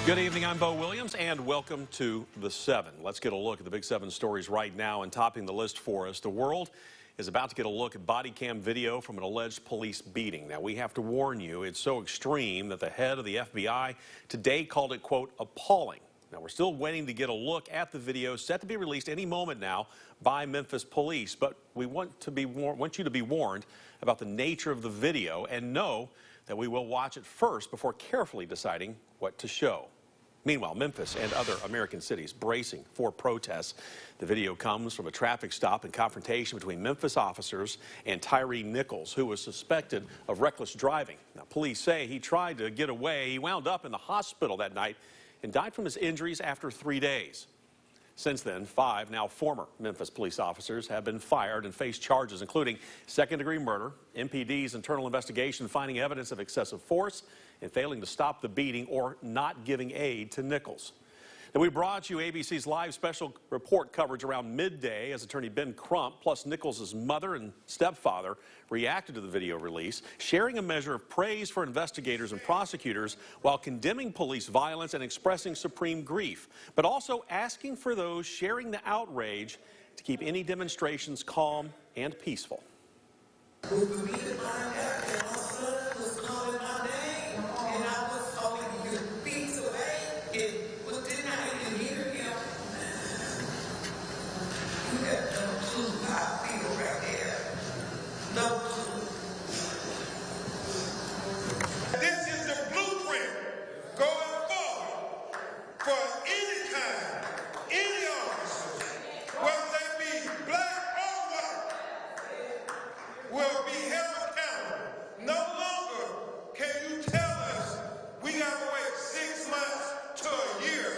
Good evening, I'm Bo Williams, and welcome to The 7. Let's get a look at the Big 7 stories right now, and topping the list for us, the world is about to get a look at body cam video from an alleged police beating. Now, we have to warn you, it's so extreme that the head of the FBI today called it, quote, appalling. Now, we're still waiting to get a look at the video set to be released any moment now by Memphis police, but we want you to be warned about the nature of the video and know that we will watch it first before carefully deciding what to show. Meanwhile, Memphis and other American cities bracing for protests. The video comes from a traffic stop and confrontation between Memphis officers and Tyre Nichols, who was suspected of reckless driving. Now, police say he tried to get away. He wound up in the hospital that night and died from his injuries after 3 days. Since then, 5 now former Memphis police officers have been fired and face charges, including second-degree murder, MPD's internal investigation finding evidence of excessive force, and failing to stop the beating or not giving aid to Nichols. Now, we brought you ABC's live special report coverage around midday as attorney Ben Crump, plus Nichols' mother and stepfather, reacted to the video release, sharing a measure of praise for investigators and prosecutors while condemning police violence and expressing supreme grief, but also asking for those sharing the outrage to keep any demonstrations calm and peaceful. This is the blueprint going forward for any time, any officer, whether they be black or white, will be held accountable. No longer can you tell us we got to wait 6 months to a year.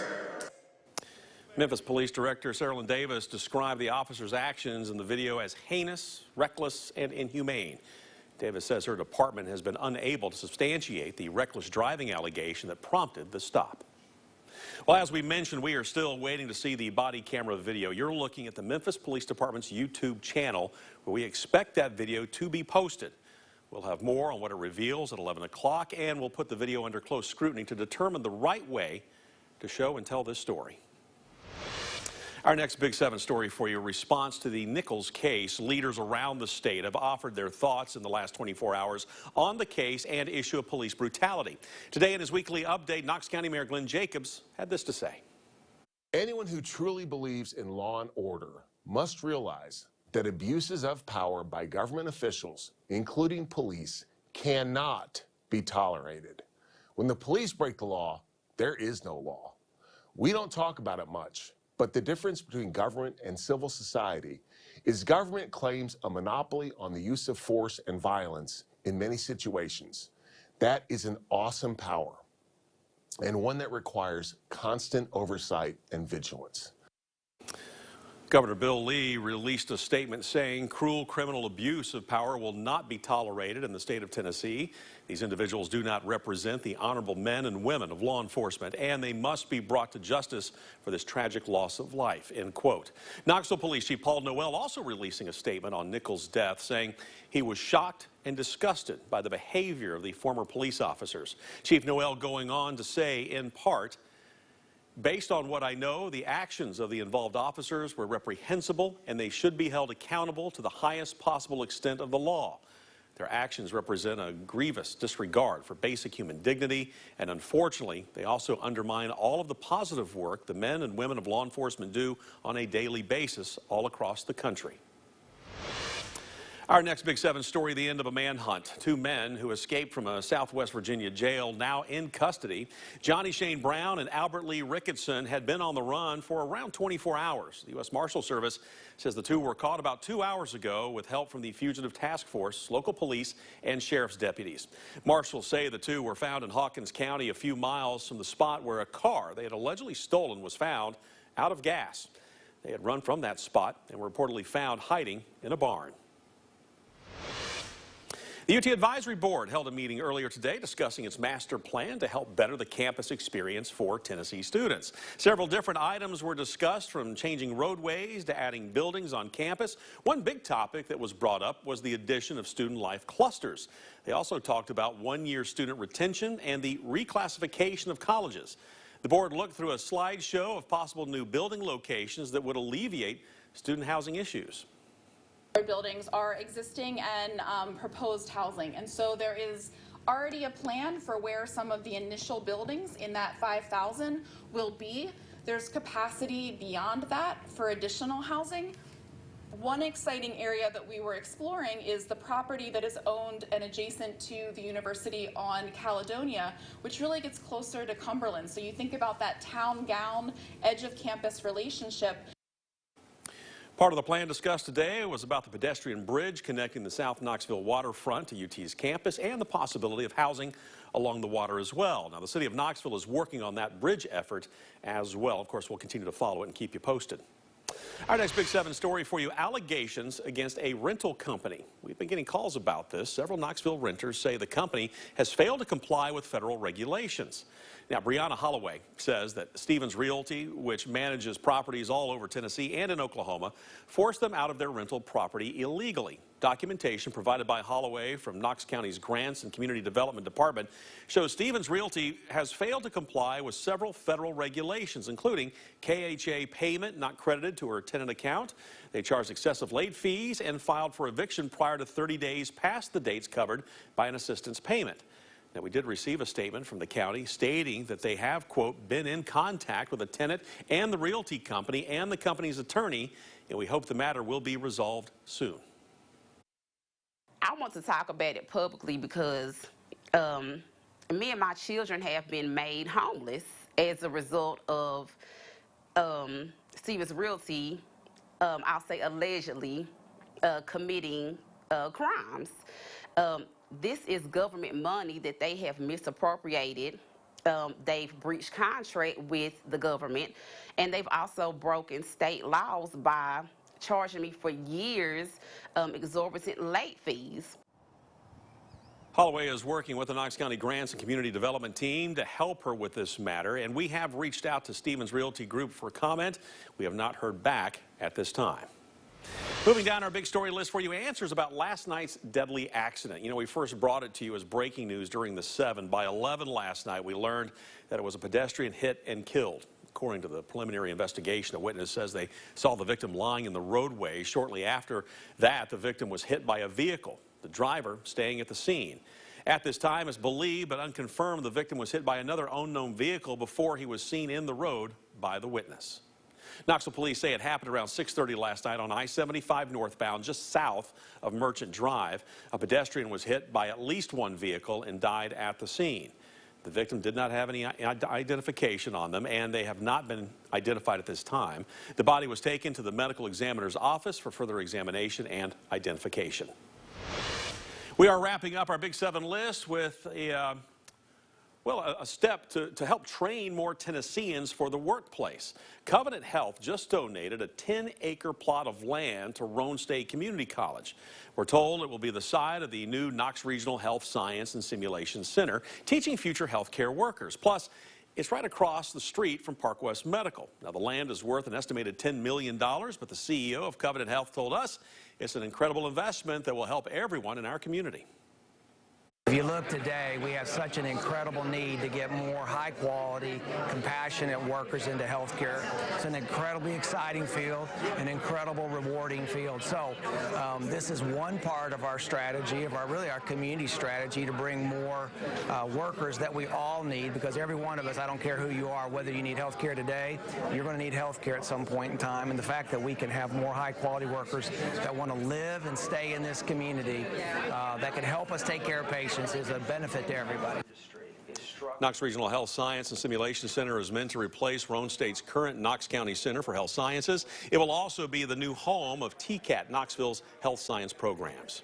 Memphis Police Director Sarah Davis described the officers' actions in the video as heinous, reckless, and inhumane. Davis says her department has been unable to substantiate the reckless driving allegation that prompted the stop. Well, as we mentioned, we are still waiting to see the body camera video. You're looking at the Memphis Police Department's YouTube channel, where we expect that video to be posted. We'll have more on what it reveals at 11 o'clock, and we'll put the video under close scrutiny to determine the right way to show and tell this story. Our next Big 7 story for you, response to the Nichols case. Leaders around the state have offered their thoughts in the last 24 hours on the case and issue of police brutality. Today in his weekly update, Knox County Mayor Glenn Jacobs had this to say. Anyone who truly believes in law and order must realize that abuses of power by government officials, including police, cannot be tolerated. When the police break the law, there is no law. We don't talk about it much. But the difference between government and civil society is government claims a monopoly on the use of force and violence in many situations. That is an awesome power, and one that requires constant oversight and vigilance. Governor Bill Lee released a statement saying cruel criminal abuse of power will not be tolerated in the state of Tennessee. These individuals do not represent the honorable men and women of law enforcement, and they must be brought to justice for this tragic loss of life, end quote. Knoxville Police Chief Paul Noel also releasing a statement on Nichols' death, saying he was shocked and disgusted by the behavior of the former police officers. Chief Noel going on to say, in part, based on what I know, the actions of the involved officers were reprehensible and they should be held accountable to the highest possible extent of the law. Their actions represent a grievous disregard for basic human dignity, and unfortunately, they also undermine all of the positive work the men and women of law enforcement do on a daily basis all across the country. Our next Big 7 story, the end of a manhunt. 2 men who escaped from a Southwest Virginia jail now in custody. Johnny Shane Brown and Albert Lee Ricketson had been on the run for around 24 hours. The U.S. Marshal Service says the 2 were caught about 2 hours ago with help from the Fugitive Task Force, local police, and sheriff's deputies. Marshals say the 2 were found in Hawkins County, a few miles from the spot where a car they had allegedly stolen was found out of gas. They had run from that spot and were reportedly found hiding in a barn. The UT Advisory Board held a meeting earlier today discussing its master plan to help better the campus experience for Tennessee students. Several different items were discussed, from changing roadways to adding buildings on campus. One big topic that was brought up was the addition of student life clusters. They also talked about one-year student retention and the reclassification of colleges. The board looked through a slideshow of possible new building locations that would alleviate student housing issues. Buildings are existing and proposed housing, and so there is already a plan for where some of the initial buildings in that 5,000 will be. There's capacity beyond that for additional housing. One exciting area that we were exploring is the property that is owned and adjacent to the university on Caledonia, which really gets closer to Cumberland. So you think about that town-gown, edge of campus relationship. Part of the plan discussed today was about the pedestrian bridge connecting the South Knoxville waterfront to UT's campus and the possibility of housing along the water as well. Now, the city of Knoxville is working on that bridge effort as well. Of course, we'll continue to follow it and keep you posted. Our next Big 7 story for you, allegations against a rental company. We've been getting calls about this. Several Knoxville renters say the company has failed to comply with federal regulations. Now, Brianna Holloway says that Stevens Realty, which manages properties all over Tennessee and in Oklahoma, forced them out of their rental property illegally. Documentation provided by Holloway from Knox County's Grants and Community Development Department shows Stevens Realty has failed to comply with several federal regulations, including KHA payment not credited to her tenant account. They charged excessive late fees and filed for eviction prior to 30 days past the dates covered by an assistance payment. Now, we did receive a statement from the county stating that they have, quote, been in contact with the tenant and the realty company and the company's attorney, and we hope the matter will be resolved soon. I want to talk about it publicly because me and my children have been made homeless as a result of Stevens Realty, I'll say allegedly, committing crimes. This is government money that they have misappropriated. They've breached contract with the government, and they've also broken state laws by charging me for years exorbitant late fees. Holloway is working with the Knox County Grants and Community Development team to help her with this matter, and we have reached out to Stevens Realty Group for comment. We have not heard back at this time. Moving down our big story list for you, answers about last night's deadly accident. You know, we first brought it to you as breaking news during the 7. By 11 last night, we learned that it was a pedestrian hit and killed. According to the preliminary investigation, a witness says they saw the victim lying in the roadway. Shortly after that, the victim was hit by a vehicle, the driver staying at the scene. At this time, it's believed but unconfirmed the victim was hit by another unknown vehicle before he was seen in the road by the witness. Knoxville police say it happened around 6:30 last night on I-75 northbound, just south of Merchant Drive. A pedestrian was hit by at least one vehicle and died at the scene. The victim did not have any identification on them, and they have not been identified at this time. The body was taken to the medical examiner's office for further examination and identification. We are wrapping up our Big 7 list with a step to help train more Tennesseans for the workplace. Covenant Health just donated a 10-acre plot of land to Roane State Community College. We're told it will be the site of the new Knox Regional Health Science and Simulation Center, teaching future healthcare workers. Plus, it's right across the street from Park West Medical. Now, the land is worth an estimated $10 million, but the CEO of Covenant Health told us it's an incredible investment that will help everyone in our community. If you look today, we have such an incredible need to get more high-quality, compassionate workers into healthcare. It's an incredibly exciting field, an incredible rewarding field. So this is one part of our strategy, of our community strategy, to bring more workers that we all need, because every one of us, I don't care who you are, whether you need healthcare today, you're going to need healthcare at some point in time. And the fact that we can have more high-quality workers that want to live and stay in this community, that can help us take care of patients, is a benefit to everybody. Knox Regional Health Science and Simulation Center is meant to replace Roane State's current Knox County Center for Health Sciences. It will also be the new home of TCAT, Knoxville's health science programs.